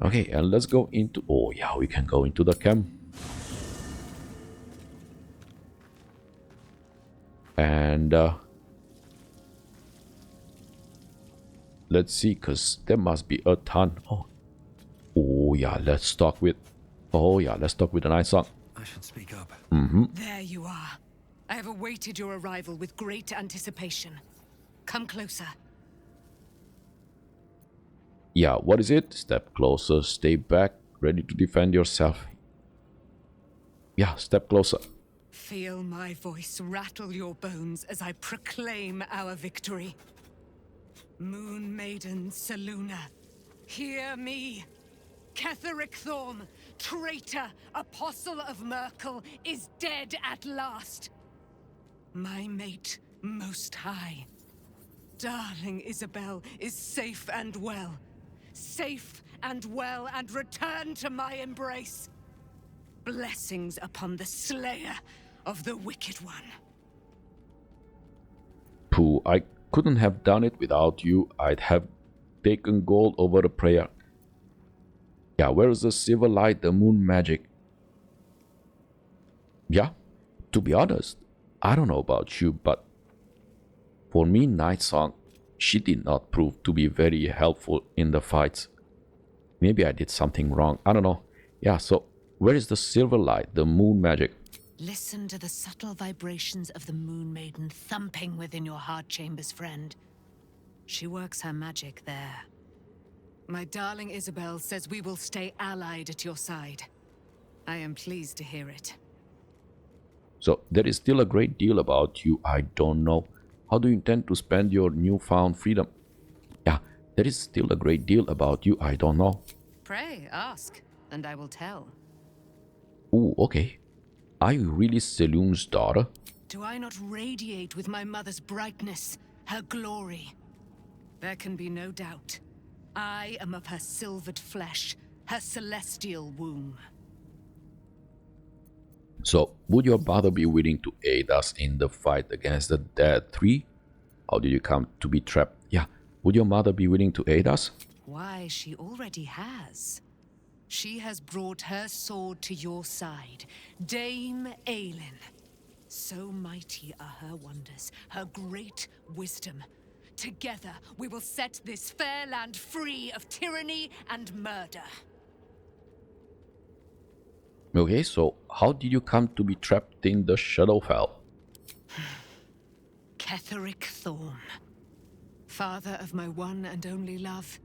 Okay, and let's go into... Oh, yeah, we can go into the camp. And let's see, because there must be a ton. Oh, yeah, let's talk with... Oh, yeah, let's talk with the Night Song. I should speak up. There you are. I have awaited your arrival with great anticipation. Come closer. Yeah, what is it? Step closer, stay back, ready to defend yourself. Yeah, step closer. Feel my voice rattle your bones as I proclaim our victory. Moon Maiden Selûne, hear me. Ketheric Thorm, traitor, apostle of Merkel, is dead at last. My mate, most high. Darling Isobel is safe and well. Safe and well, and returned to my embrace. Blessings upon the slayer of the Wicked One. Pooh, I couldn't have done it without you. I'd have taken gold over the prayer. Yeah, where is the silver light, the moon magic? Yeah, to be honest, I don't know about you, but for me, Night Song, she did not prove to be very helpful in the fights. Maybe I did something wrong, I don't know. Yeah, so where is the silver light, the moon magic? Listen to the subtle vibrations of the Moon Maiden thumping within your heart chambers, friend. She works her magic there. My darling Isobel says we will stay allied at your side. I am pleased to hear it. So there is still a great deal about you I don't know. How do you intend to spend your newfound freedom? Yeah, there is still a great deal about you I don't know. Pray, ask, and I will tell. Ooh, okay. Are you really Selûne's daughter? Do I not radiate with my mother's brightness, her glory? There can be no doubt. I am of her silvered flesh, her celestial womb. So, would your mother be willing to aid us in the fight against the Dead Three? How did you come to be trapped? Yeah, would your mother be willing to aid us? Why, she already has. She has brought her sword to your side, Dame Aylin. So mighty are her wonders, her great wisdom. Together, we will set this fair land free of tyranny and murder. Okay, so how did you come to be trapped in the Shadowfell? Ketheric Thorm, father of my one and only love,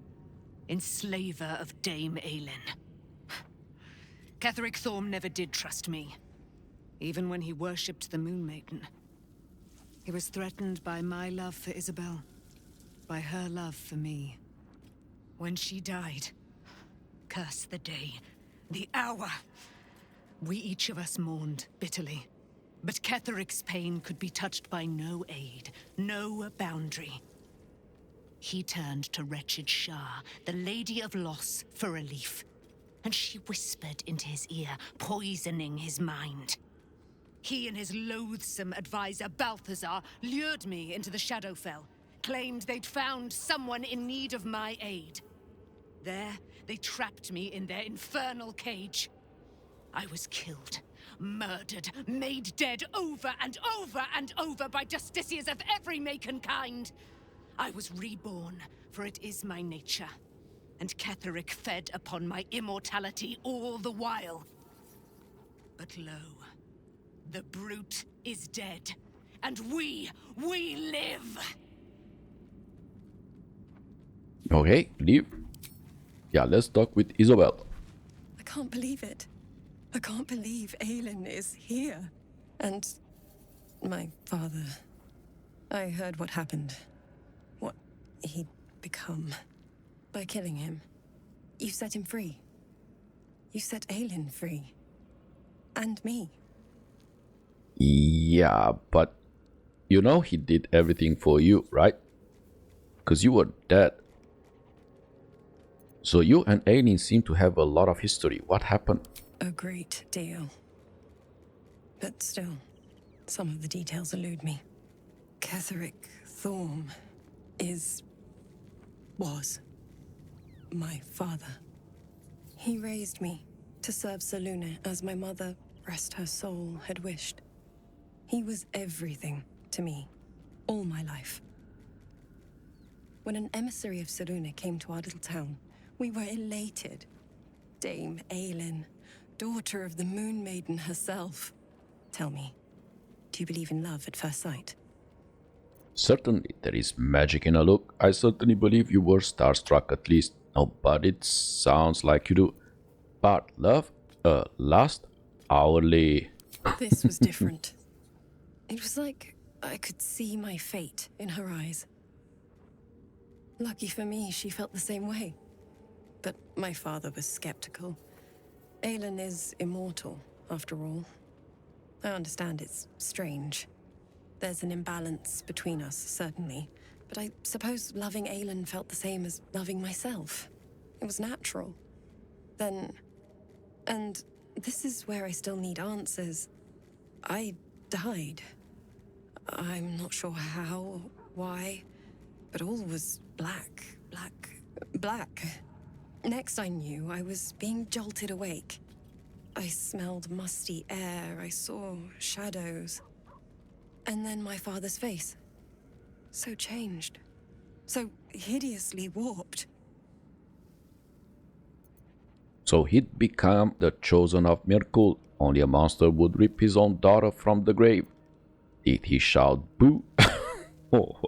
enslaver of Dame Aylin. Ketheric Thorm never did trust me, even when he worshipped the Moon Maiden. He was threatened by my love for Isobel, by her love for me. When she died, curse the day, the hour. We each of us mourned bitterly. But Ketheric's pain could be touched by no aid, no boundary. He turned to wretched Shar, the Lady of Loss, for relief. And she whispered into his ear, poisoning his mind. He and his loathsome advisor, Balthazar, lured me into the Shadowfell, claimed they'd found someone in need of my aid. There, they trapped me in their infernal cage. I was killed, murdered, made dead over and over and over by justiciars of every make and kind. I was reborn, for it is my nature. And Ketheric fed upon my immortality all the while. But lo, the brute is dead, and we live! Okay, leave. Yeah, let's talk with Isobel. I can't believe it. I can't believe Aylin is here. And my father. I heard what happened. What he'd become. By killing him. You set him free. You set Aylin free. And me. Yeah, but you know he did everything for you, right? Because you were dead. So you and Aylin seem to have a lot of history. What happened? A great deal. But still, some of the details elude me. Ketheric Thorm was my father. He raised me to serve Selûne as my mother, rest her soul, had wished. He was everything to me, all my life. When an emissary of Selûne came to our little town, we were elated. Dame Aylin, daughter of the Moon Maiden herself. Tell me, do you believe in love at first sight? Certainly, there is magic in a look. I certainly believe you were starstruck at least. No, but it sounds like you do. But love? Lust? Hourly. This was different. It was like I could see my fate in her eyes. Lucky for me, she felt the same way. But my father was skeptical. Aylin is immortal, after all. I understand it's strange. There's an imbalance between us, certainly. But I suppose loving Aylin felt the same as loving myself. It was natural. Then... And this is where I still need answers. I died. I'm not sure how, why, but all was black. Next I knew, I was being jolted awake. I smelled musty air, I saw shadows. And then my father's face. So changed. So hideously warped. So he'd become the chosen of Mirkul. Only a monster would rip his own daughter from the grave. Did he shout boo? Oh.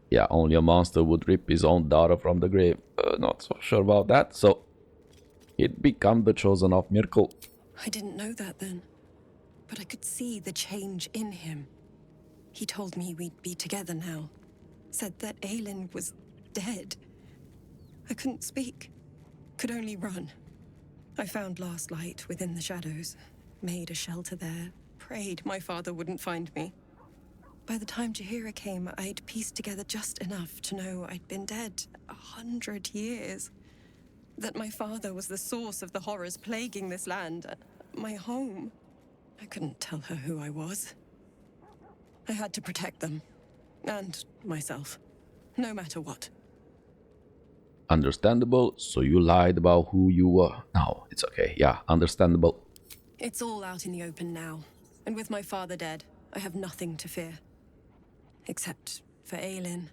Yeah, only a monster would rip his own daughter from the grave. Not so sure about that. So he'd become the chosen of Mirkul. I didn't know that then. But I could see the change in him. He told me we'd be together now. Said that Aylin was dead. I couldn't speak. Could only run. I found last light within the shadows. Made a shelter there. Prayed my father wouldn't find me. By the time Jaheira came, I'd pieced together just enough to know I'd been dead 100 years. That my father was the source of the horrors plaguing this land. My home. I couldn't tell her who I was. I had to protect them. And myself. No matter what. Understandable, so you lied about who you were. No, it's okay. Yeah, understandable. It's all out in the open now. And with my father dead, I have nothing to fear. Except for Aylin.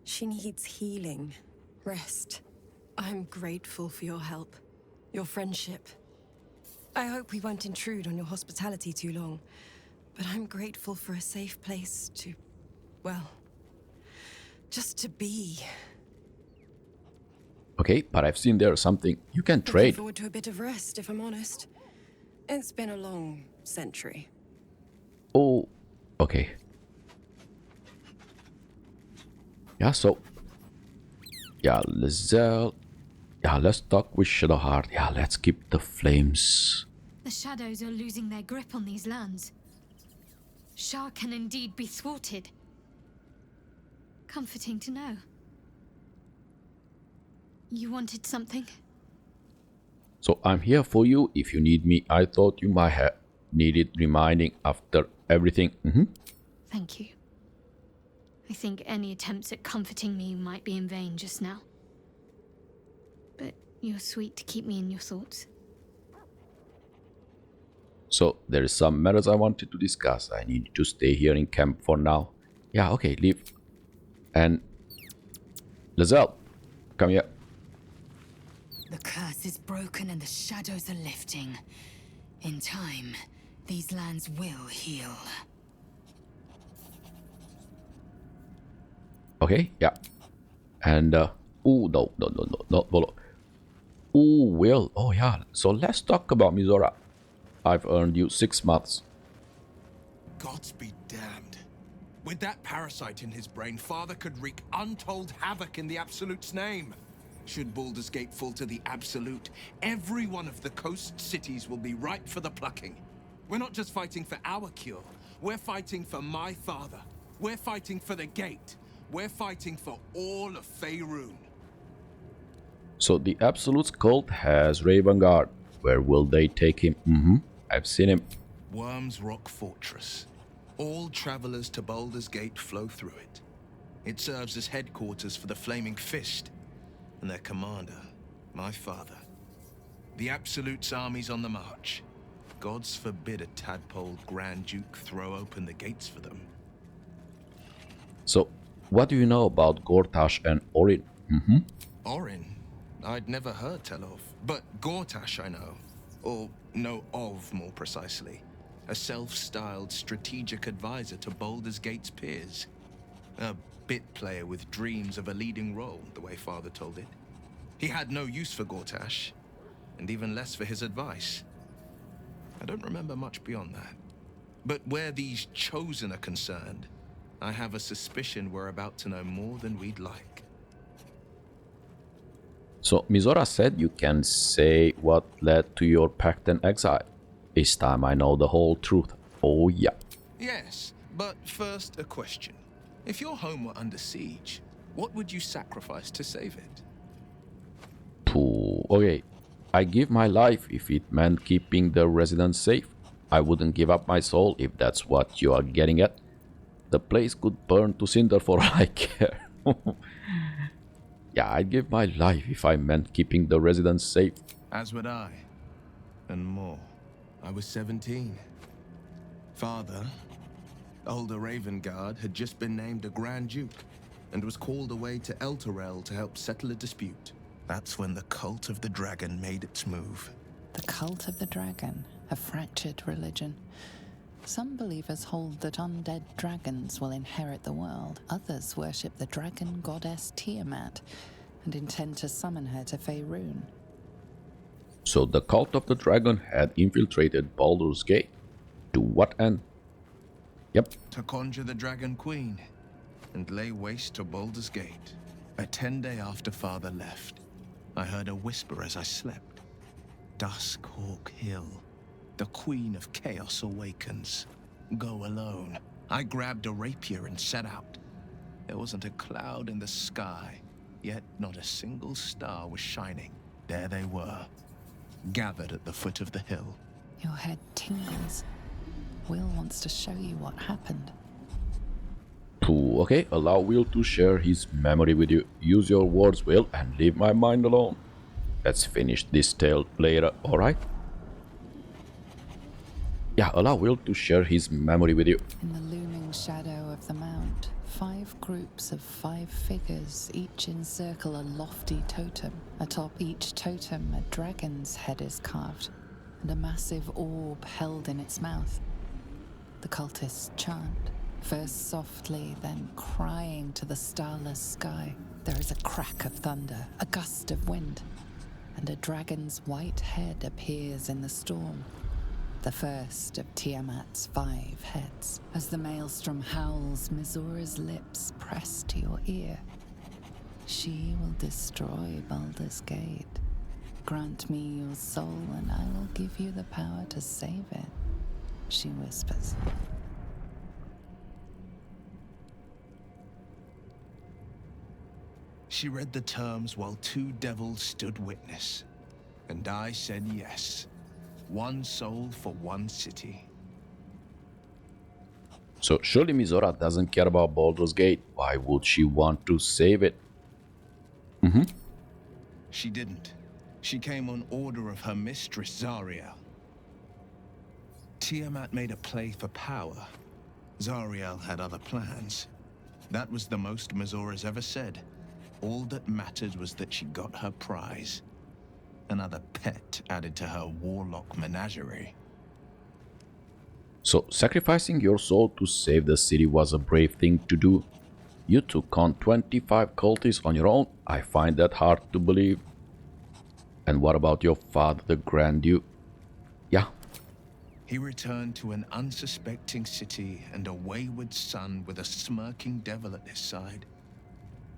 She needs healing. Rest. I'm grateful for your help. Your friendship. I hope we won't intrude on your hospitality too long. But I'm grateful for a safe place to... well... just to be. Okay, but I've seen there's something you can Looking trade. forward to a bit of rest, if I'm honest. It's been a long century. Oh, okay. Yeah, so... yeah, Lizelle... yeah, let's talk with Shadowheart. Yeah, let's keep the flames. The shadows are losing their grip on these lands. Shar can indeed be thwarted. Comforting to know. You wanted something? So I'm here for you if you need me. I thought you might have needed reminding after everything. Thank you. I think any attempts at comforting me might be in vain just now. But you're sweet to keep me in your thoughts. So there is some matters I wanted to discuss. I need to stay here in camp for now. Yeah, okay, leave. And Lizelle, come here. The curse is broken and the shadows are lifting. In time, these lands will heal. Okay, yeah. And oh no. Oh, Wyll. Oh yeah. So let's talk about Mizora. I've earned you 6 months. Gods be damned. With that parasite in his brain, Father could wreak untold havoc in the Absolute's name. Should Baldur's Gate fall to the Absolute, every one of the coast cities will be ripe for the plucking. We're not just fighting for our cure. We're fighting for my father. We're fighting for the Gate. We're fighting for all of Faerun. So the Absolute's cult has Ravengard. Where will they take him? I've seen him. Worm's Rock Fortress. All travelers to Baldur's Gate flow through it. It serves as headquarters for the Flaming Fist. And their commander, my father, The Absolute's army's on the march. Gods forbid a tadpole Grand Duke throw open the gates for them. So, what do you know about Gortash and Orin? Orin? I'd never heard tell of. But Gortash I know. Or know of, more precisely. A self-styled strategic advisor to Baldur's Gate's peers. A bit player with dreams of a leading role, the way Father told it. He had no use for Gortash, and even less for his advice. I don't remember much beyond that. But where these Chosen are concerned, I have a suspicion we're about to know more than we'd like. So, Mizora said you can say what led to your pact and exile. This time I know the whole truth. Oh yeah. Yes, but first a question. If your home were under siege, what would you sacrifice to save it? Okay. I give my life if it meant keeping the residents safe. I wouldn't give up my soul if that's what you are getting at. The place could burn to cinder for all I care. Yeah, I'd give my life if I meant keeping the residents safe. As would I. And more. I was 17. Father, older Ravengard, had just been named a Grand Duke and was called away to Elturel to help settle a dispute. That's when the cult of the dragon made its move. The cult of the dragon, a fractured religion. Some believers hold that undead dragons will inherit the world. Others worship the dragon goddess Tiamat and intend to summon her to Faerun. So the cult of the dragon had infiltrated Baldur's Gate. To what end? Yep. To conjure the Dragon Queen and lay waste to Baldur's Gate. A 10-day after Father left, I heard a whisper as I slept. Duskhawk Hill. The Queen of Chaos awakens. Go alone. I grabbed a rapier and set out. There wasn't a cloud in the sky, yet not a single star was shining. There they were, gathered at the foot of the hill. Your head tingles. Wyll wants to show you what happened. Okay, allow Wyll to share his memory with you. Use your words, Wyll, and leave my mind alone. Let's finish this tale later, alright? Yeah, allow Wyll to share his memory with you. In the looming shadow of the mount, 5 groups of 5 figures each encircle a lofty totem. Atop each totem, a dragon's head is carved, and a massive orb held in its mouth. The cultists chant, first softly, then crying to the starless sky. There is a crack of thunder, a gust of wind, and a dragon's white head appears in the storm. The first of Tiamat's 5 heads. As the maelstrom howls, Mizora's lips press to your ear. She will destroy Baldur's Gate. Grant me your soul and I will give you the power to save it, she whispers. She read the terms while 2 devils stood witness. And I said yes. 1 soul for 1 city. So surely Mizora doesn't care about Baldur's Gate. Why would she want to save it? She didn't. She came on order of her mistress, Zariel. Tiamat made a play for power. Zariel had other plans. That was the most Mizora's ever said. All that mattered was that she got her prize. Another pet added to her warlock menagerie. So sacrificing your soul to save the city was a brave thing to do. You took on 25 cultists on your own. I find that hard to believe. And what about your father, the Grand Duke? Yeah. He returned to an unsuspecting city and a wayward son with a smirking devil at his side.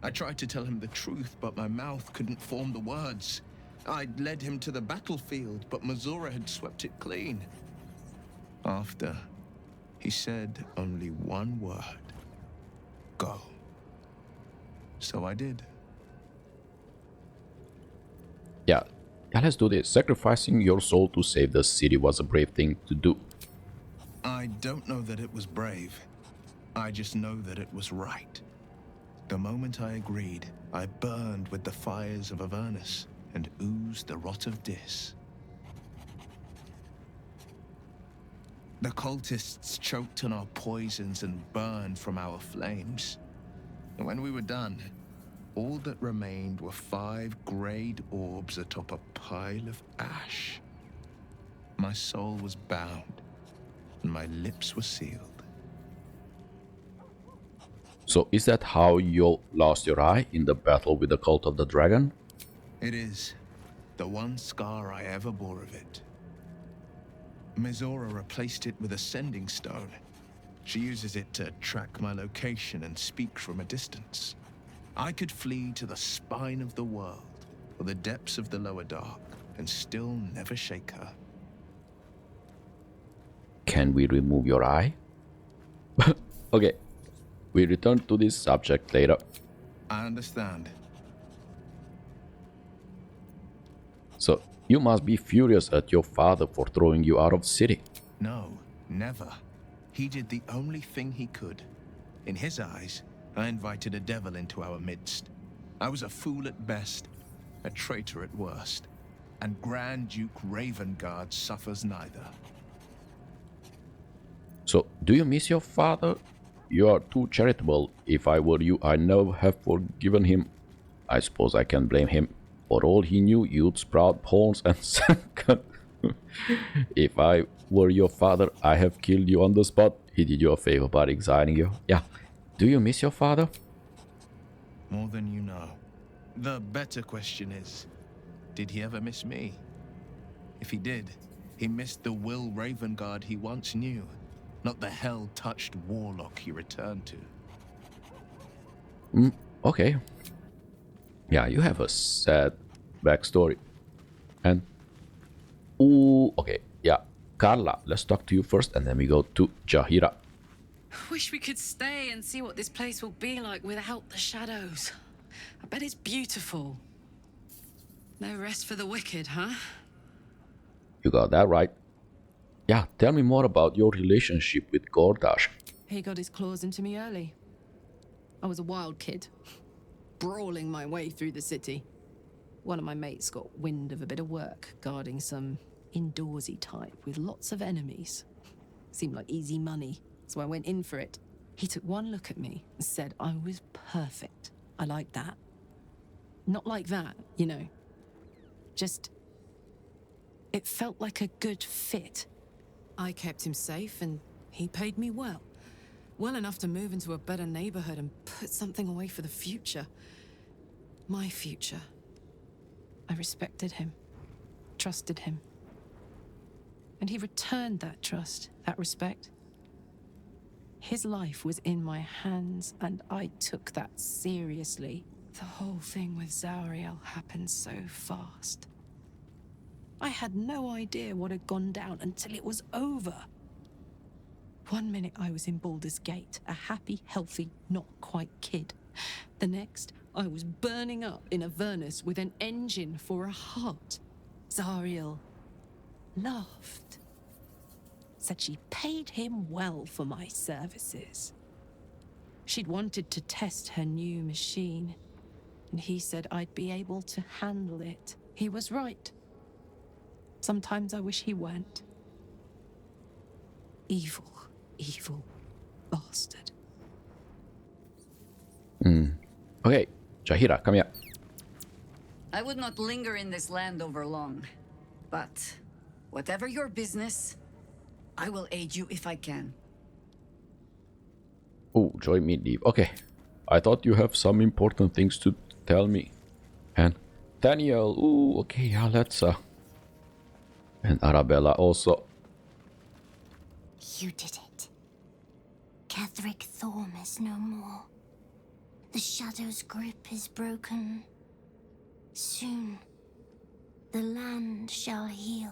I tried to tell him the truth, but my mouth couldn't form the words. I'd led him to the battlefield, but Mizora had swept it clean. After, he said only one word. Go. So I did. Yeah, let's do this. Sacrificing your soul to save the city was a brave thing to do. I don't know that it was brave. I just know that it was right. The moment I agreed, I burned with the fires of Avernus and oozed the rot of Dis. The cultists choked on our poisons and burned from our flames. And when we were done, all that remained were 5 greyed orbs atop a pile of ash. My soul was bound, and my lips were sealed. So is that how you lost your eye in the battle with the cult of the dragon? It is the one scar I ever bore of it. Mizora replaced it with a sending stone. She uses it to track my location and speak from a distance. I could flee to the spine of the world or the depths of the lower dark and still never shake her. Can we remove your eye? Okay, we return to this subject later. I understand. So, you must be furious at your father for throwing you out of the city. No, never. He did the only thing he could. In his eyes, I invited a devil into our midst. I was a fool at best, a traitor at worst, and Grand Duke Ravengard suffers neither. So, do you miss your father? You are too charitable. If I were you, I'd never have forgiven him. I suppose I can blame him. For all he knew, you'd sprout horns and second. If I were your father, I have killed you on the spot. He did you a favor by exiling you. Yeah. Do you miss your father? More than you know. The better question is, did he ever miss me? If he did, he missed the Wyll Ravengard he once knew, not the hell-touched warlock he returned to. Okay. Yeah, you have a sad backstory. And... ooh, okay, yeah. Carla, let's talk to you first and then we go to Jaheira. Wish we could stay and see what this place will be like without the shadows. I bet it's beautiful. No rest for the wicked, huh? You got that right. Yeah, tell me more about your relationship with Gordash. He got his claws into me early. I was a wild kid, brawling my way through the city. One of my mates got wind of a bit of work guarding some indoorsy type with lots of enemies. Seemed like easy money, so I went in for it. He took one look at me and said I was perfect. I liked that. Not like that, you know. Just... it felt like a good fit. I kept him safe and he paid me well. Well enough to move into a better neighborhood and put something away for the future. My future. I respected him, trusted him. And he returned that trust, that respect. His life was in my hands, and I took that seriously. The whole thing with Zariel happened so fast. I had no idea what had gone down until it was over. One minute I was in Baldur's Gate, a happy, healthy, not quite kid. The next, I was burning up in Avernus with an engine for a heart. Zariel laughed. Said she paid him well for my services. She'd wanted to test her new machine, and he said I'd be able to handle it. He was right. Sometimes I wish he weren't. Evil, evil bastard. Okay, Jaheira, come here. I would not linger in this land over long. But whatever your business, I will aid you if I can. Oh, join me, Deep. Okay, I thought you have some important things to tell me. And Daniel, ooh, okay, yeah, let's and Arabella also. You did it. Ketheric Thorm is no more. The Shadow's grip is broken. Soon, the land shall heal.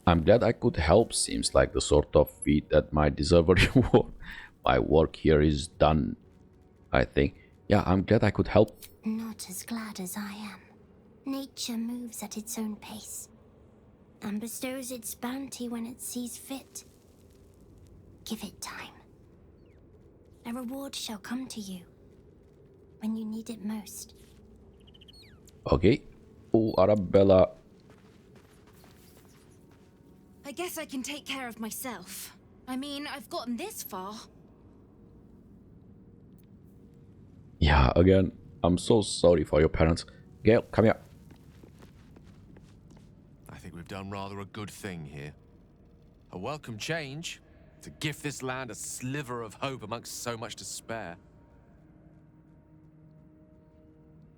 I'm glad I could help. Seems like the sort of feat that might deserve a reward. My work here is done, I think. Yeah, I'm glad I could help. Not as glad as I am. Nature moves at its own pace and bestows its bounty when it sees fit. Give it time. A reward shall come to you when you need it most. Okay. Oh, Arabella. guess I can take care of myself. I mean, I've gotten this far. Yeah, again, I'm so sorry for your parents. Gale, come here. I think we've done rather a good thing here. A welcome change to gift this land a sliver of hope amongst so much despair.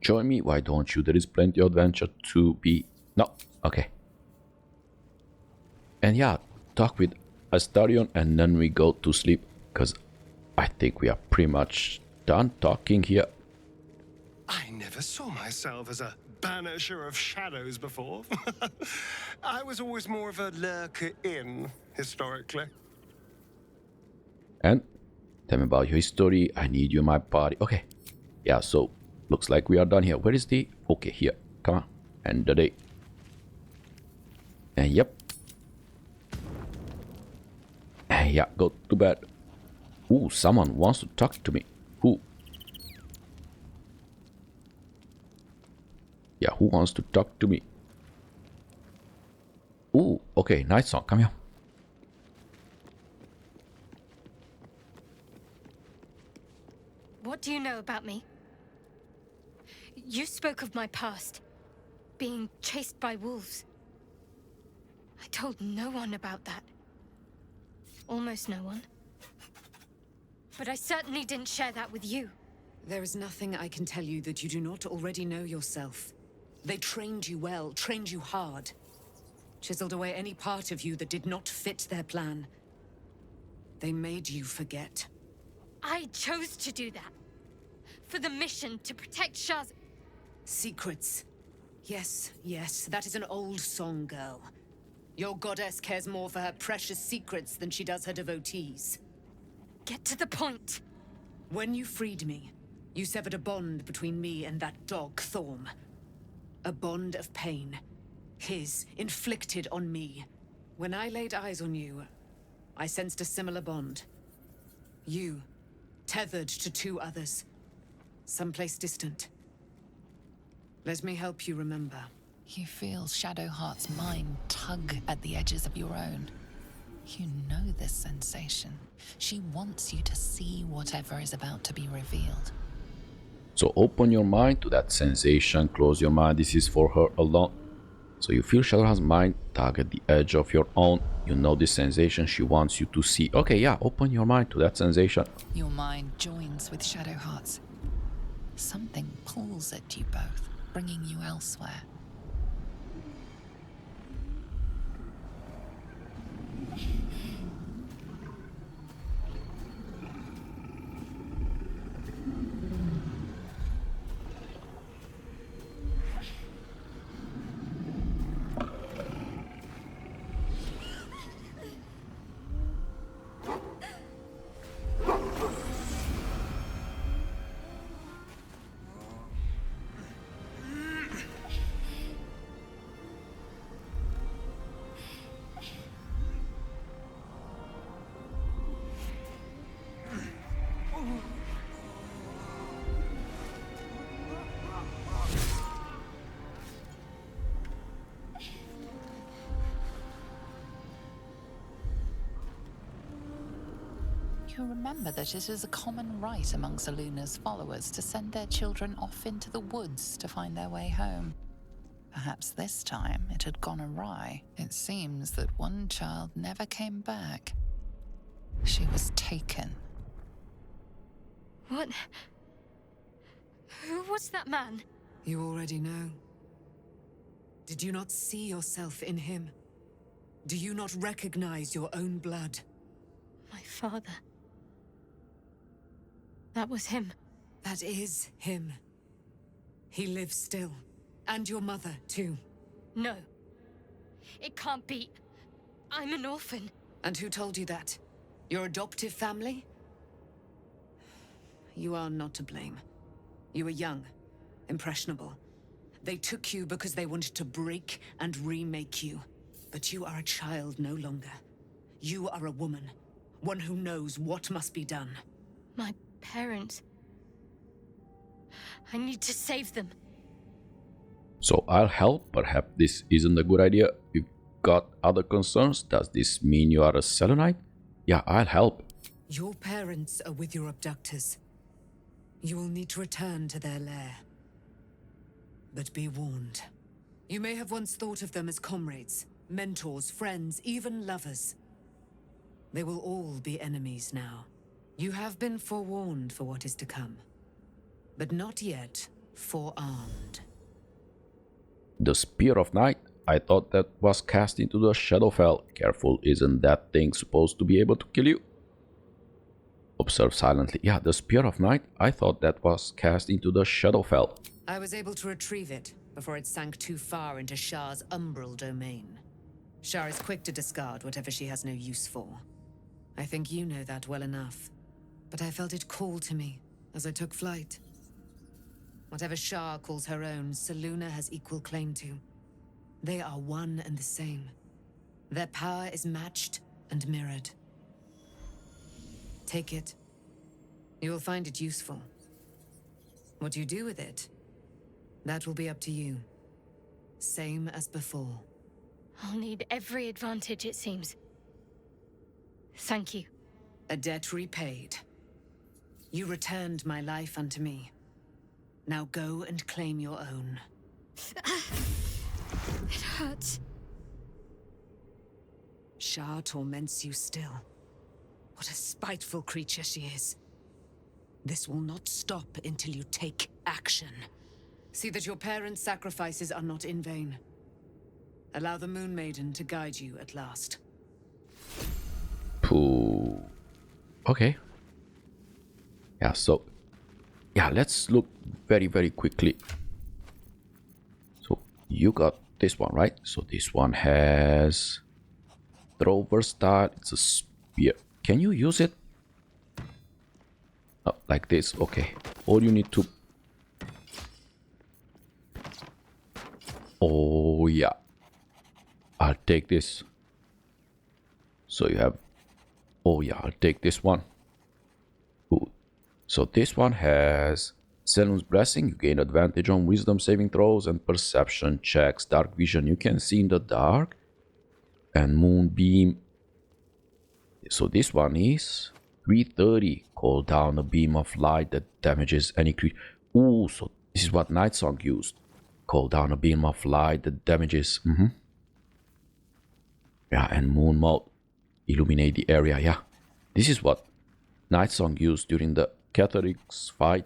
Join me, why don't you? There is plenty of adventure to be... No, okay. And yeah, talk with Astarion and then we go to sleep, because I think we are pretty much done talking here. I never saw myself as a banisher of shadows before. I was always more of a lurker-in, historically. And tell me about your history. I need you in my party. Okay. Yeah, so looks like we are done here. Where is the... Okay, here. Come on. End the day. And yep. And yeah, go to bed. Ooh, someone wants to talk to me. Who? Yeah, who wants to talk to me? Ooh, okay, nice song. Come here. What do you know about me? You spoke of my past, being chased by wolves. I told no one about that. Almost no one. But I certainly didn't share that with you. There is nothing I can tell you that you do not already know yourself. They trained you well, trained you hard. Chiseled away any part of you that did not fit their plan. They made you forget. I chose to do that. For the mission to protect Shar's... Secrets. Yes, yes, that is an old song, girl. Your goddess cares more for her precious secrets than she does her devotees. Get to the point. When you freed me, you severed a bond between me and that dog, Thorm. A bond of pain. His, inflicted on me. When I laid eyes on you, I sensed a similar bond. You, tethered to two others. Someplace distant. Let me help you remember. You feel Shadowheart's mind tug at the edges of your own. You know this sensation. She wants you to see whatever is about to be revealed. So open your mind to that sensation, close your mind, this is for her alone. So you feel Shadowheart's mind tug at the edge of your own. You know this sensation she wants you to see. Okay, yeah, open your mind to that sensation. Your mind joins with Shadowheart's. Something pulls at you both, bringing you elsewhere. You remember that it is a common rite amongst Aluna's followers to send their children off into the woods to find their way home. Perhaps this time it had gone awry. It seems that one child never came back. She was taken. What? Who was that man? You already know. Did you not see yourself in him? Do you not recognize your own blood? My father. That was him. That is him. He lives still. And your mother, too. No. It can't be. I'm an orphan. And who told you that? Your adoptive family? You are not to blame. You were young, impressionable. They took you because they wanted to break and remake you. But you are a child no longer. You are a woman. One who knows what must be done. My parents. I need to save them. So I'll help. Perhaps this isn't a good idea. We've got other concerns? Does this mean you are a Selûnite? Yeah, I'll help. Your parents are with your abductors. You will need to return to their lair. But be warned. You may have once thought of them as comrades, mentors, friends, even lovers. They will all be enemies now. You have been forewarned for what is to come, but not yet forearmed. The Spear of Night? I thought that was cast into the Shadowfell. Careful, isn't that thing supposed to be able to kill you? Observe silently. Yeah, the Spear of Night? I thought that was cast into the Shadowfell. I was able to retrieve it before it sank too far into Shar's umbral domain. Shar is quick to discard whatever she has no use for. I think you know that well enough. But I felt it call to me as I took flight. Whatever Shar calls her own, Selûne has equal claim to. They are one and the same. Their power is matched and mirrored. Take it. You will find it useful. What you do with it, that will be up to you. Same as before. I'll need every advantage, it seems. Thank you. A debt repaid. You returned my life unto me. Now go and claim your own. It hurts. Shar torments you still. What a spiteful creature she is. This will not stop until you take action. See that your parents' sacrifices are not in vain. Allow the Moon Maiden to guide you at last. Pooh. Okay. Yeah, so... yeah, let's look very, very quickly. So, you got this one, right? So, this one has... throw versatile. It's a spear. Can you use it? Oh, like this. Okay. All you need to... oh, yeah. I'll take this. So you have... oh, yeah. I'll take this one. Good. So this one has... Selûne's Blessing. You gain advantage on wisdom saving throws and perception checks. Dark vision. You can see in the dark. And Moonbeam. So this one is 330. Call down a beam of light that damages any creature. Ooh, so this is what Night Song used. Call down a beam of light that damages. Yeah, and Moon Mode. Illuminate the area. Yeah, this is what Night Song used during the Ketheric's fight.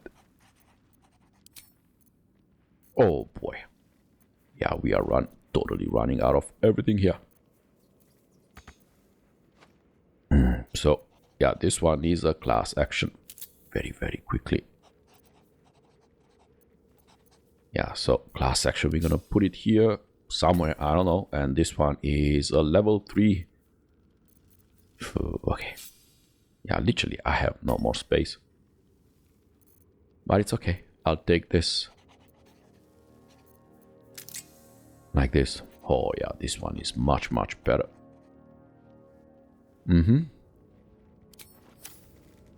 Oh boy. Yeah, we are totally running out of everything here. So, yeah, this one is a class action. Very, very quickly. Yeah, so class action, we're gonna put it here somewhere, I don't know. And this one is a level 3. Okay. Yeah, literally, I have no more space. But it's okay. I'll take this. Like this. Oh, yeah, this one is much, much better.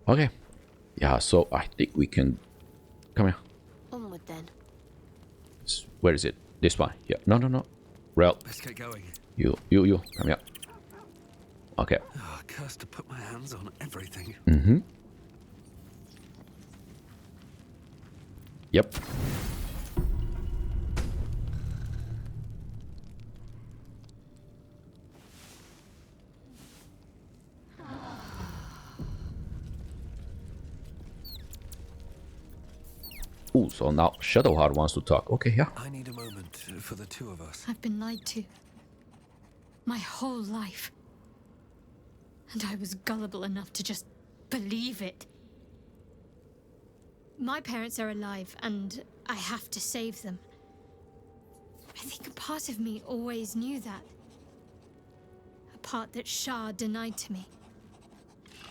Okay. Yeah, so I think we can... come here. Onward then. Where is it? This one. Yeah. No. Rel. Let's get going. You. Come here. Okay. Oh, cursed to put my hands on everything. Yep. Ooh, so now Shadowheart wants to talk. Okay, yeah. I need a moment for the two of us. I've been lied to. My whole life. And I was gullible enough to just believe it. My parents are alive, and I have to save them. I think a part of me always knew that. A part that Shar denied to me.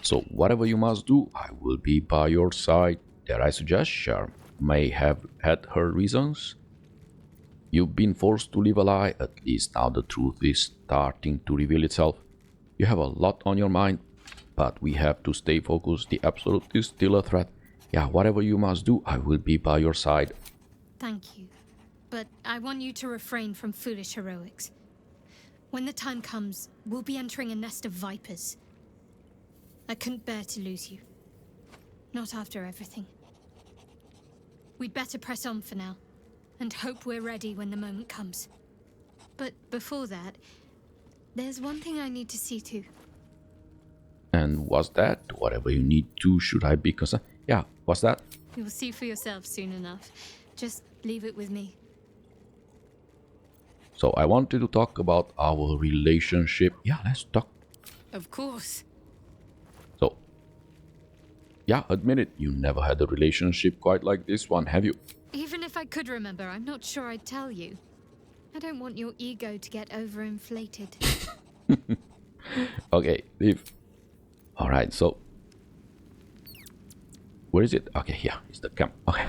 So whatever you must do, I will be by your side. Dare I suggest Shar may have had her reasons? You've been forced to live a lie. At least now the truth is starting to reveal itself. You have a lot on your mind, but we have to stay focused. The Absolute is still a threat. Yeah, whatever you must do, I will be by your side. Thank you. But I want you to refrain from foolish heroics. When the time comes, we'll be entering a nest of vipers. I couldn't bear to lose you. Not after everything. We'd better press on for now, and hope we're ready when the moment comes. But before that, there's one thing I need to see to. And what's that? Whatever you need to, should I be concerned? Yeah, what's that? You'll see for yourself soon enough. Just leave it with me. So I wanted to talk about our relationship. Yeah, let's talk. Of course. So, yeah, admit it, you never had a relationship quite like this one, have you? Even if I could remember, I'm not sure I'd tell you. I don't want your ego to get overinflated. Okay, leave. Alright, so... Where is it? Okay, here is the camp. Okay.